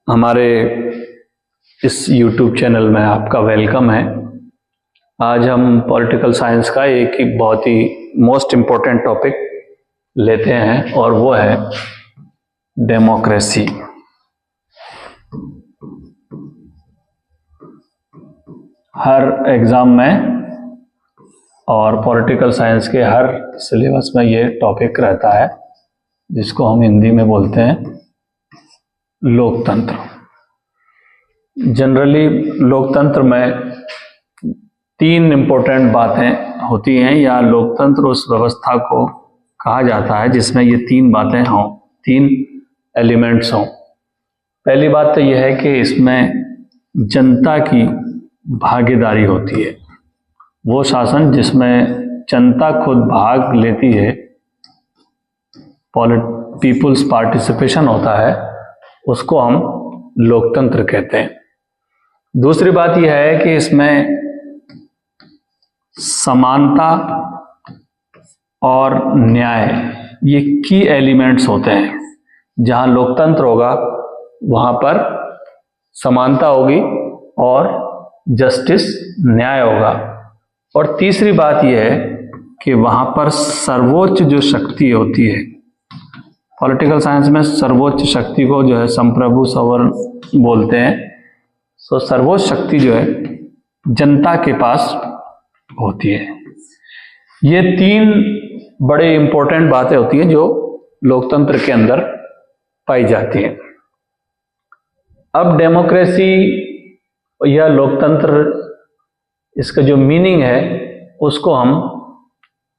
हमारे इस YouTube channel में आपका वेलकम है। आज हम पॉलिटिकल साइंस का एक ही बहुत ही मोस्ट इम्पोर्टेंट टॉपिक लेते हैं और वो है डेमोक्रेसी। हर एग्ज़ाम में और पॉलिटिकल साइंस के हर सिलेबस में ये टॉपिक रहता है, जिसको हम हिंदी में बोलते हैं लोकतंत्र। जनरली लोकतंत्र में तीन इम्पोर्टेंट बातें होती हैं, या लोकतंत्र उस व्यवस्था को कहा जाता है जिसमें ये तीन बातें हों, तीन एलिमेंट्स हों। पहली बात तो यह है कि इसमें जनता की भागीदारी होती है। वो शासन जिसमें जनता खुद भाग लेती है, पीपुल्स पार्टिसिपेशन होता है, उसको हम लोकतंत्र कहते हैं। दूसरी बात यह है कि इसमें समानता और न्याय ये की एलिमेंट्स होते हैं। जहाँ लोकतंत्र होगा वहाँ पर समानता होगी और जस्टिस, न्याय होगा। और तीसरी बात यह है कि वहाँ पर सर्वोच्च जो शक्ति होती है, पॉलिटिकल साइंस में सर्वोच्च शक्ति को जो है संप्रभु सवर्ण बोलते हैं। सो सर्वोच्च शक्ति जो है जनता के पास होती है। ये तीन बड़े इंपॉर्टेंट बातें होती हैं जो लोकतंत्र के अंदर पाई जाती हैं। अब डेमोक्रेसी या लोकतंत्र, इसका जो मीनिंग है उसको हम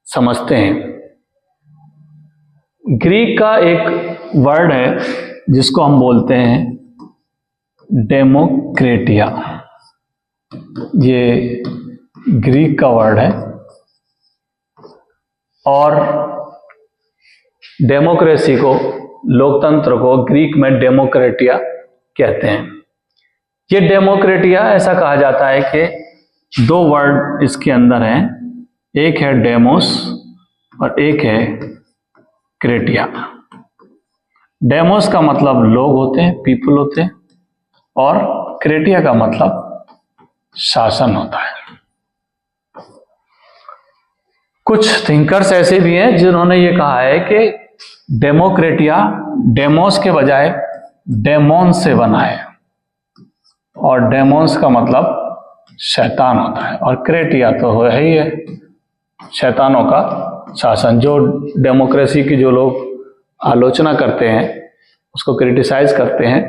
समझते हैं। ग्रीक का एक वर्ड है जिसको हम बोलते हैं डेमोक्रेटिया। ये ग्रीक का वर्ड है और डेमोक्रेसी को, लोकतंत्र को ग्रीक में डेमोक्रेटिया कहते हैं। ये डेमोक्रेटिया ऐसा कहा जाता है कि दो वर्ड इसके अंदर हैं, एक है डेमोस और एक है क्रेटिया। डेमोस का मतलब लोग होते हैं, पीपल होते हैं, और क्रेटिया का मतलब शासन होता है। कुछ थिंकर्स ऐसे भी हैं जिन्होंने ये कहा है कि डेमोक्रेटिया डेमोस के बजाय डेमोन से बना है, और डेमोन्स का मतलब शैतान होता है, और क्रेटिया तो है ही है, शैतानों का शासन। जो डेमोक्रेसी की जो लोग आलोचना करते हैं, उसको क्रिटिसाइज करते हैं,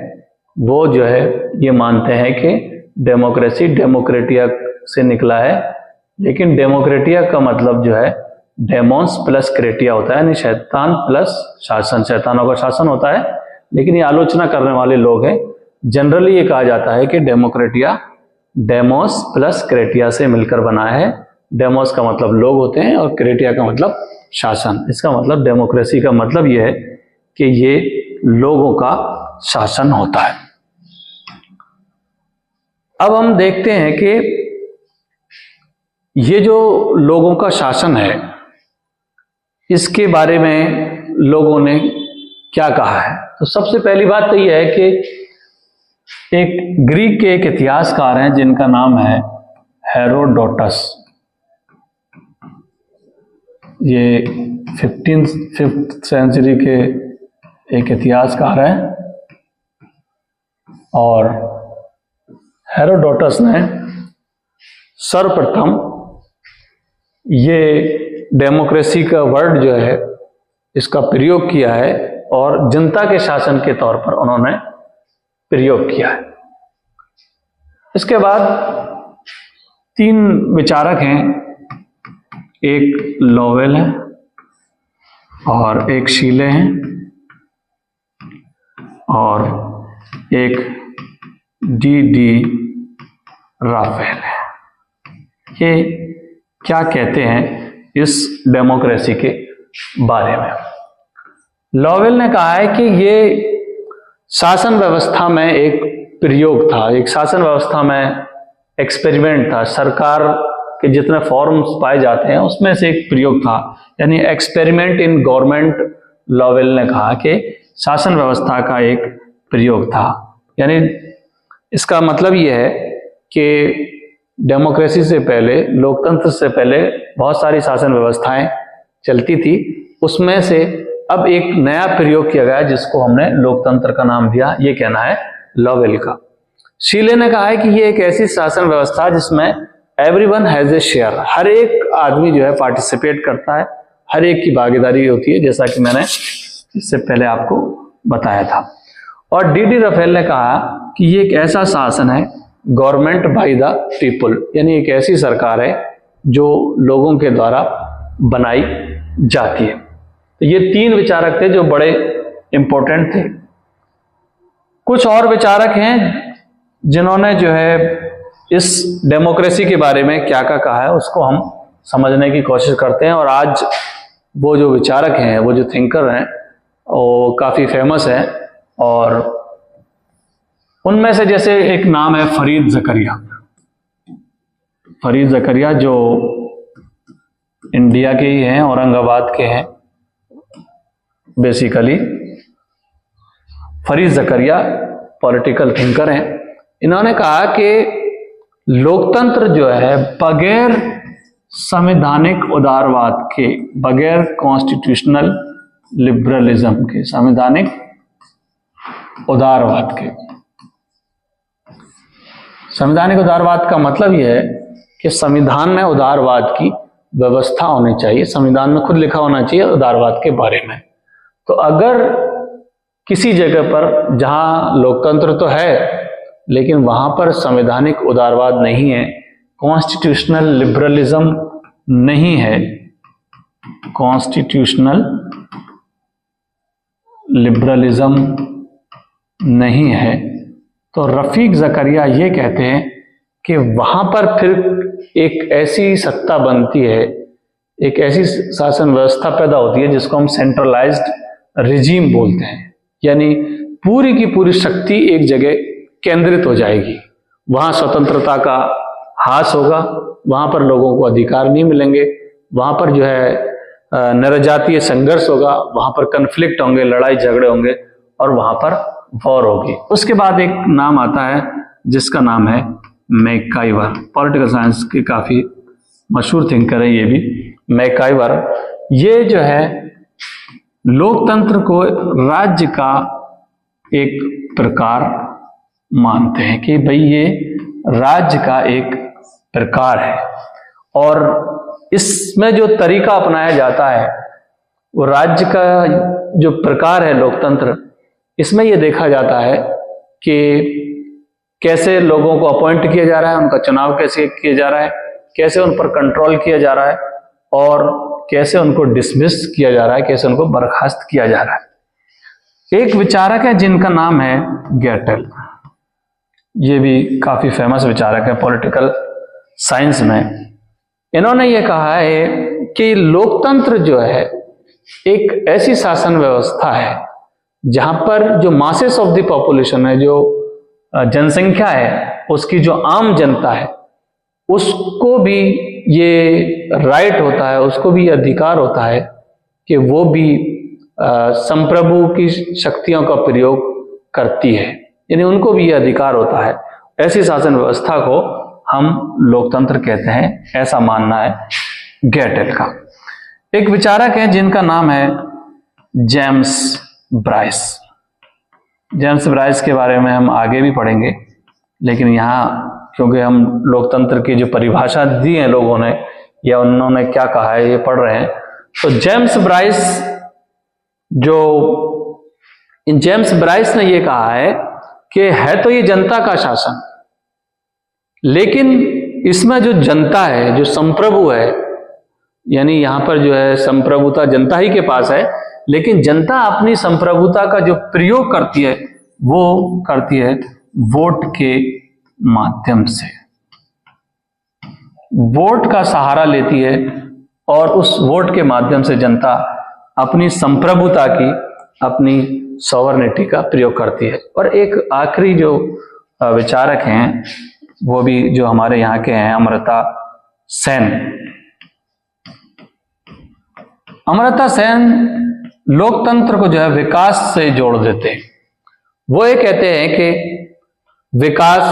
वो जो है ये मानते हैं कि डेमोक्रेसी डेमोक्रेटिया से निकला है। लेकिन डेमोक्रेटिया का मतलब जो है डेमोन्स प्लस क्रेटिया होता है, यानी शैतान प्लस शासन, शैतानों का शासन होता है। लेकिन ये आलोचना करने वाले लोग हैं, जनरली ये कहा जाता है कि डेमोक्रेटिया डेमोस प्लस क्रेटिया से मिलकर बना है। डेमोस का मतलब लोग होते हैं और क्रेटिया का मतलब शासन। इसका मतलब डेमोक्रेसी का मतलब ये है कि ये लोगों का शासन होता है। अब हम देखते हैं कि ये जो लोगों का शासन है, इसके बारे में लोगों ने क्या कहा है। तो सबसे पहली बात तो यह है कि एक ग्रीक के एक इतिहासकार हैं जिनका नाम है हेरोडोटस। ये 5th सेंचुरी के एक इतिहासकार हैं, और हेरोडोटस ने सर्वप्रथम ये डेमोक्रेसी का वर्ड जो है इसका प्रयोग किया है, और जनता के शासन के तौर पर उन्होंने प्रयोग किया है। इसके बाद तीन विचारक हैं, एक लॉवेल है और एक शीले हैं और एक डी राफेल है। ये क्या कहते हैं इस डेमोक्रेसी के बारे में। लॉवेल ने कहा है कि ये शासन व्यवस्था में एक प्रयोग था, एक शासन व्यवस्था में एक्सपेरिमेंट था। सरकार के जितने फॉर्म्स पाए जाते हैं उसमें से एक प्रयोग था, यानी एक्सपेरिमेंट इन गवर्नमेंट। लॉवेल ने कहा कि शासन व्यवस्था का एक प्रयोग था। यानी इसका मतलब ये है कि डेमोक्रेसी से पहले, लोकतंत्र से पहले बहुत सारी शासन व्यवस्थाएं चलती थी, उसमें से अब एक नया प्रयोग किया गया जिसको हमने लोकतंत्र का नाम दिया। ये कहना है लॉवेल का। शीले ने कहा है कि ये एक ऐसी शासन व्यवस्था जिसमें एवरीवन हैज ए शेयर, हर एक आदमी जो है पार्टिसिपेट करता है, हर एक की भागीदारी होती है, जैसा कि मैंने इससे पहले आपको बताया था। और डी राफेल ने कहा कि ये एक ऐसा शासन है गवर्नमेंट बाय द पीपल, यानी एक ऐसी सरकार है जो लोगों के द्वारा बनाई जाती है। तो ये 3 विचारक थे जो बड़े इंपॉर्टेंट थे। कुछ और विचारक हैं जिन्होंने जो है इस डेमोक्रेसी के बारे में क्या क्या कहा है उसको हम समझने की कोशिश करते हैं। और आज वो जो विचारक हैं, वो जो थिंकर हैं, वो काफ़ी फेमस हैं। और उनमें से जैसे एक नाम है फरीद ज़करिया। फरीद ज़करिया जो इंडिया के ही हैं, औरंगाबाद के हैं basically. Farid Zakaria political thinker हैं। इन्होंने कहा कि लोकतंत्र जो है बगैर संवैधानिक उदारवाद के, बगैर कॉन्स्टिट्यूशनल लिबरलिज्म के, संवैधानिक उदारवाद के, संवैधानिक उदारवाद का मतलब यह है कि संविधान में उदारवाद की व्यवस्था होनी चाहिए, संविधान में खुद लिखा होना चाहिए उदारवाद के बारे में। तो अगर किसी जगह पर जहां लोकतंत्र तो है लेकिन वहां पर संवैधानिक उदारवाद नहीं है, कॉन्स्टिट्यूशनल लिबरलिज्म नहीं है, कॉन्स्टिट्यूशनल लिबरलिज्म नहीं है, तो रफीक ज़करिया ये कहते हैं कि वहां पर फिर एक ऐसी सत्ता बनती है, एक ऐसी शासन व्यवस्था पैदा होती है जिसको हम सेंट्रलाइज्ड रिजीम बोलते हैं। यानी पूरी की पूरी शक्ति एक जगह केंद्रित हो जाएगी, वहां स्वतंत्रता का ह्रास होगा, वहां पर लोगों को अधिकार नहीं मिलेंगे, वहां पर जो है नरजातीय संघर्ष होगा, वहां पर कन्फ्लिक्ट होंगे, लड़ाई झगड़े होंगे और वहां पर वॉर होगी। उसके बाद एक नाम आता है जिसका नाम है मैकाइवर। पॉलिटिकल साइंस के काफी मशहूर थिंकर है ये भी, मैकाइवर। ये जो है लोकतंत्र को राज्य का एक प्रकार मानते हैं कि भाई ये राज्य का एक प्रकार है और इसमें जो तरीका अपनाया जाता है वो राज्य का जो प्रकार है लोकतंत्र, इसमें ये देखा जाता है कि कैसे लोगों को अपॉइंट किया जा रहा है, उनका चुनाव कैसे किया जा रहा है, कैसे उन पर कंट्रोल किया जा रहा है और कैसे उनको डिसमिस किया जा रहा है, कैसे उनको बर्खास्त किया जा रहा है। एक विचारक है जिनका नाम है गेटल। ये भी काफी फेमस विचारक है पॉलिटिकल साइंस में। इन्होंने ये कहा है कि लोकतंत्र जो है एक ऐसी शासन व्यवस्था है जहां पर जो मासेस ऑफ द पॉपुलेशन है, जो जनसंख्या है, उसकी जो आम जनता है, उसको भी ये राइट होता है, उसको भी अधिकार होता है कि वो भी संप्रभु की शक्तियों का प्रयोग करती है, यानी उनको भी ये अधिकार होता है। ऐसी शासन व्यवस्था को हम लोकतंत्र कहते हैं, ऐसा मानना है गेटल का। एक विचारक है जिनका नाम है जेम्स ब्राइस। जेम्स ब्राइस के बारे में हम आगे भी पढ़ेंगे, लेकिन यहाँ क्योंकि हम लोकतंत्र की जो परिभाषा दी है लोगों ने या उन्होंने क्या कहा है ये पढ़ रहे हैं। तो जेम्स ब्राइस ने ये कहा है कि है तो ये जनता का शासन, लेकिन इसमें जो जनता है, जो संप्रभु है, यानी यहां पर जो है संप्रभुता जनता ही के पास है, लेकिन जनता अपनी संप्रभुता का जो प्रयोग करती है वो करती है वोट के माध्यम से, वोट का सहारा लेती है और उस वोट के माध्यम से जनता अपनी संप्रभुता की, अपनी सॉवरेनिटी का प्रयोग करती है। और एक आखिरी जो विचारक हैं वो भी जो हमारे यहाँ के हैं, अमर्त्य सेन। अमर्त्य सेन लोकतंत्र को जो है विकास से जोड़ देते हैं। वो ये कहते हैं कि विकास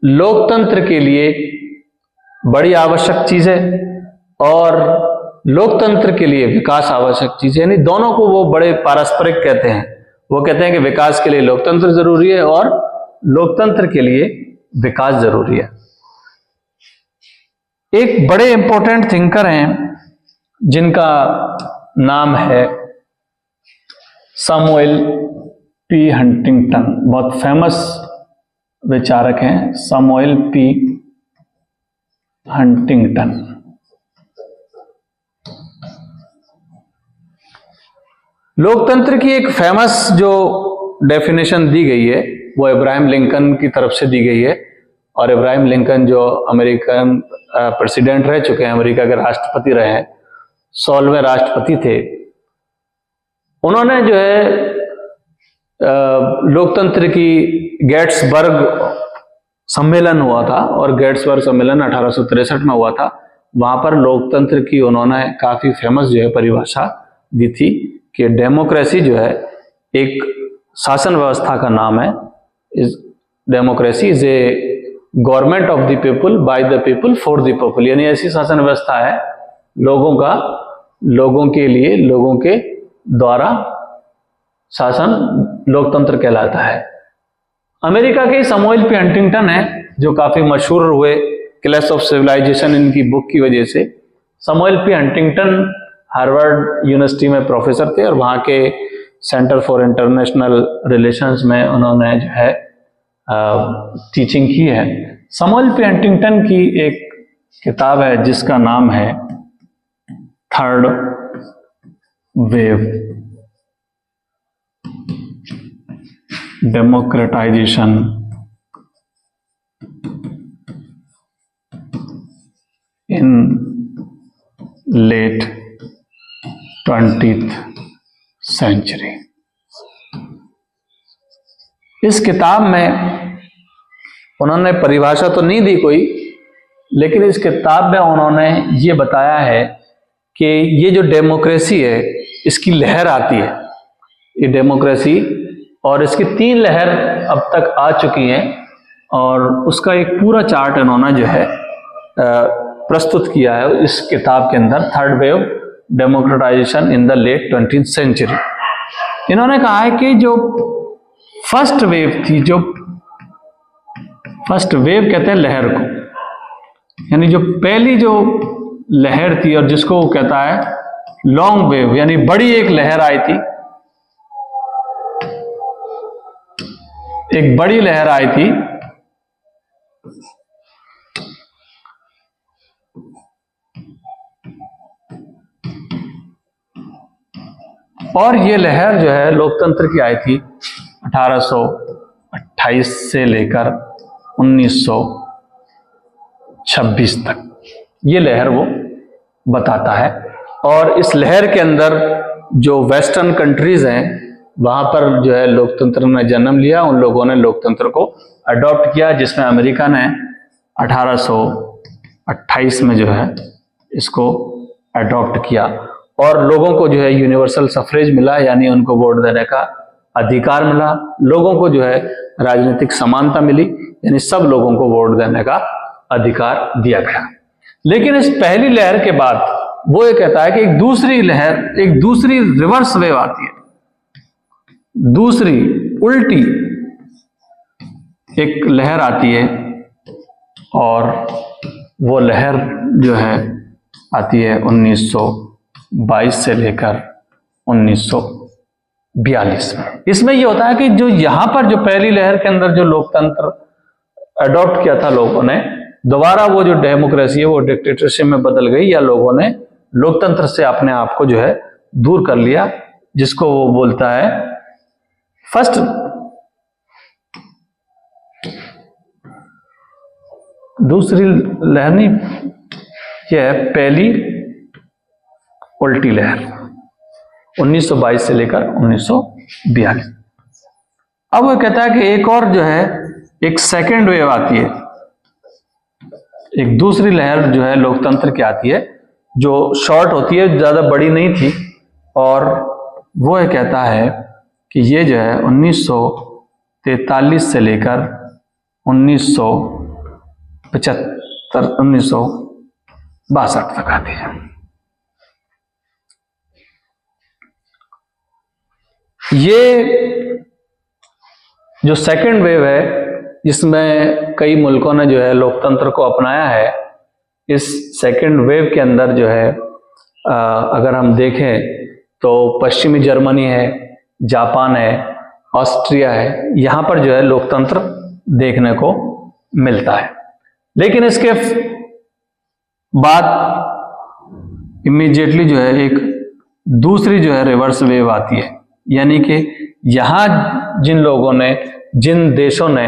लोकतंत्र के लिए बड़ी आवश्यक चीज है और लोकतंत्र के लिए विकास आवश्यक चीज है, यानी दोनों को वो बड़े पारस्परिक कहते हैं। वो कहते हैं कि विकास के लिए लोकतंत्र जरूरी है और लोकतंत्र के लिए विकास जरूरी है। एक बड़े इंपॉर्टेंट थिंकर हैं जिनका नाम है सैमुअल पी हंटिंगटन, बहुत फेमस विचारक हैं सैमुअल पी हंटिंगटन। लोकतंत्र की एक फेमस जो डेफिनेशन दी गई है वो इब्राहिम लिंकन की तरफ से दी गई है, और इब्राहिम लिंकन जो अमेरिकन प्रेसिडेंट रह चुके हैं, अमेरिका के राष्ट्रपति रहे हैं, 16वें राष्ट्रपति थे। उन्होंने जो है लोकतंत्र की गेट्सबर्ग सम्मेलन हुआ था, और गेट्सबर्ग सम्मेलन 1863 में हुआ था। वहां पर लोकतंत्र की उन्होंने काफी फेमस जो है परिभाषा दी थी कि डेमोक्रेसी जो है एक शासन व्यवस्था का नाम है। Democracy is a government of the people by the people for the people, यानी ऐसी शासन व्यवस्था है लोगों का, लोगों के लिए, लोगों के द्वारा शासन लोकतंत्र कहलाता है। अमेरिका के सैमुअल पी हंटिंगटन है जो काफी मशहूर हुए क्लैश ऑफ सिविलाइजेशन इनकी बुक की वजह से। Samuel P Huntington Harvard university में प्रोफेसर थे और वहां के सेंटर फॉर इंटरनेशनल रिलेशंस में उन्होंने जो है टीचिंग की है। सैमुअल पी हंटिंगटन की एक किताब है जिसका नाम है थर्ड वेव, डेमोक्रेटाइजेशन इन लेट 20th सेंचुरी। इस किताब में उन्होंने परिभाषा तो नहीं दी कोई, लेकिन इस किताब में उन्होंने ये बताया है कि ये जो डेमोक्रेसी है इसकी लहर आती है, ये डेमोक्रेसी, और इसकी 3 लहर अब तक आ चुकी हैं, और उसका एक पूरा चार्ट इन्होंने जो है प्रस्तुत किया है इस किताब के अंदर, third wave democratization in the late 20th century. इन्होंने कहा है कि जो फर्स्ट वेव थी, जो फर्स्ट वेव कहते हैं लहर को, यानी जो पहली जो लहर थी और जिसको वो कहता है लॉन्ग वेव, यानी बड़ी एक लहर आई थी, एक बड़ी लहर आई थी, और ये लहर जो है लोकतंत्र की आई थी 1828 से लेकर 1926 तक, ये लहर वो बताता है। और इस लहर के अंदर जो वेस्टर्न कंट्रीज हैं वहां पर जो है लोकतंत्र ने जन्म लिया, उन लोगों ने लोकतंत्र को अडॉप्ट किया, जिसमें अमेरिका ने 1828 में जो है इसको अडॉप्ट किया, और लोगों को जो है यूनिवर्सल सफरेज मिला, यानी उनको वोट देने का अधिकार मिला, लोगों को जो है राजनीतिक समानता मिली, यानी सब लोगों को वोट देने का अधिकार दिया गया। लेकिन इस पहली लहर के बाद वो ये कहता है कि एक दूसरी लहर, एक दूसरी रिवर्स वेव आती है, दूसरी उल्टी एक लहर आती है, और वो लहर जो है आती है 1922 से लेकर 1942 में। इसमें ये होता है कि जो यहां पर जो पहली लहर के अंदर जो लोकतंत्र अडॉप्ट किया था लोगों ने, दोबारा वो जो डेमोक्रेसी है वो डिक्टेटरशिप में बदल गई, या लोगों ने लोकतंत्र से अपने आप को जो है दूर कर लिया, जिसको वो बोलता है फर्स्ट दूसरी लहर नहीं, यह है पहली उल्टी लहर 1922 से लेकर 1942। अब वो कहता है कि एक और जो है एक सेकेंड वेव आती है, एक दूसरी लहर जो है लोकतंत्र की आती है, जो शॉर्ट होती है, ज्यादा बड़ी नहीं थी, और वो ये कहता है कि ये जो है 1943 से लेकर 1962 तक आती है। ये जो सेकेंड वेव है, इसमें कई मुल्कों ने जो है लोकतंत्र को अपनाया है। इस सेकेंड वेव के अंदर जो है अगर हम देखें तो पश्चिमी जर्मनी है, जापान है, ऑस्ट्रिया है, यहाँ पर जो है लोकतंत्र देखने को मिलता है। लेकिन इसके बाद इमीडिएटली जो है एक दूसरी जो है रिवर्स वेव आती है, यानी कि यहाँ जिन लोगों ने, जिन देशों ने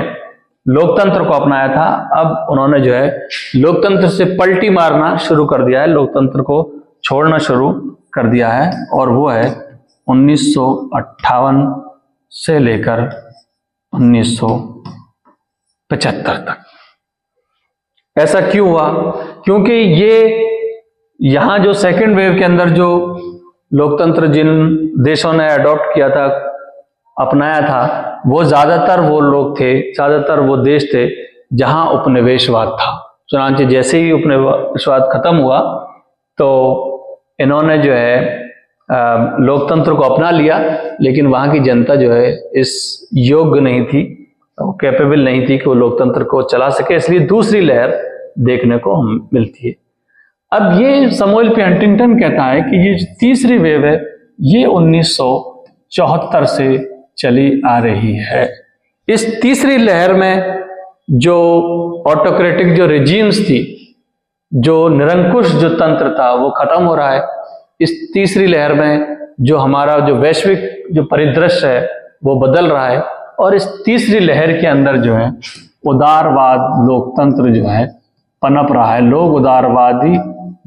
लोकतंत्र को अपनाया था, अब उन्होंने जो है लोकतंत्र से पलटी मारना शुरू कर दिया है, लोकतंत्र को छोड़ना शुरू कर दिया है। और वो है 1958 से लेकर 1975 तक। ऐसा क्यों हुआ? क्योंकि ये यहाँ जो सेकेंड वेव के अंदर जो लोकतंत्र जिन देशों ने अडॉप्ट किया था, अपनाया था, वो ज्यादातर वो लोग थे, ज्यादातर वो देश थे जहां उपनिवेशवाद था। चुनांचे जैसे ही उपनिवेशवाद खत्म हुआ तो इन्होंने जो है लोकतंत्र को अपना लिया, लेकिन वहां की जनता जो है इस योग्य नहीं थी, कैपेबल नहीं थी कि वो लोकतंत्र को चला सके, इसलिए दूसरी लहर देखने को मिलती है। अब ये सैमुअल पी हंटिंगटन कहता है कि ये जो तीसरी वेव है ये 1974 से चली आ रही है। इस तीसरी लहर में जो ऑटोक्रेटिक जो रेजिम्स थी, जो निरंकुश जो तंत्र था, वो खत्म हो रहा है। इस तीसरी लहर में जो हमारा जो वैश्विक जो परिदृश्य है वो बदल रहा है, और इस तीसरी लहर के अंदर जो है उदारवाद लोकतंत्र जो है पनप रहा है। लोग उदारवादी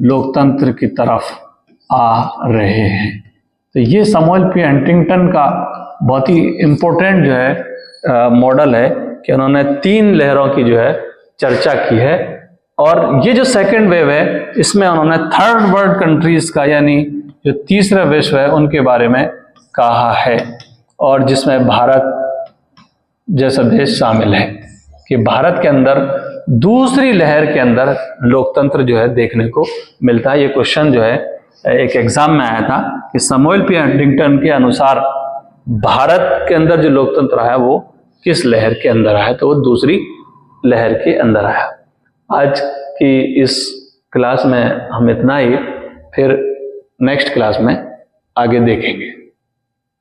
लोकतंत्र की तरफ आ रहे हैं। तो ये सैमुअल पी हंटिंगटन का बहुत ही इम्पोर्टेंट जो है मॉडल है कि उन्होंने तीन लहरों की जो है चर्चा की है। और ये जो सेकेंड वेव है, इसमें उन्होंने थर्ड वर्ल्ड कंट्रीज का, यानी जो तीसरा विश्व है, उनके बारे में कहा है, और जिसमें भारत जैसा देश शामिल है, कि भारत के अंदर दूसरी लहर के अंदर लोकतंत्र जो है देखने को मिलता है। ये क्वेश्चन जो है एक एग्जाम में आया था कि सैमुअल पी हंटिंगटन के अनुसार भारत के अंदर जो लोकतंत्र है वो किस लहर के अंदर आया, तो वो दूसरी लहर के अंदर आया। आज की इस क्लास में हम इतना ही, फिर नेक्स्ट क्लास में आगे देखेंगे।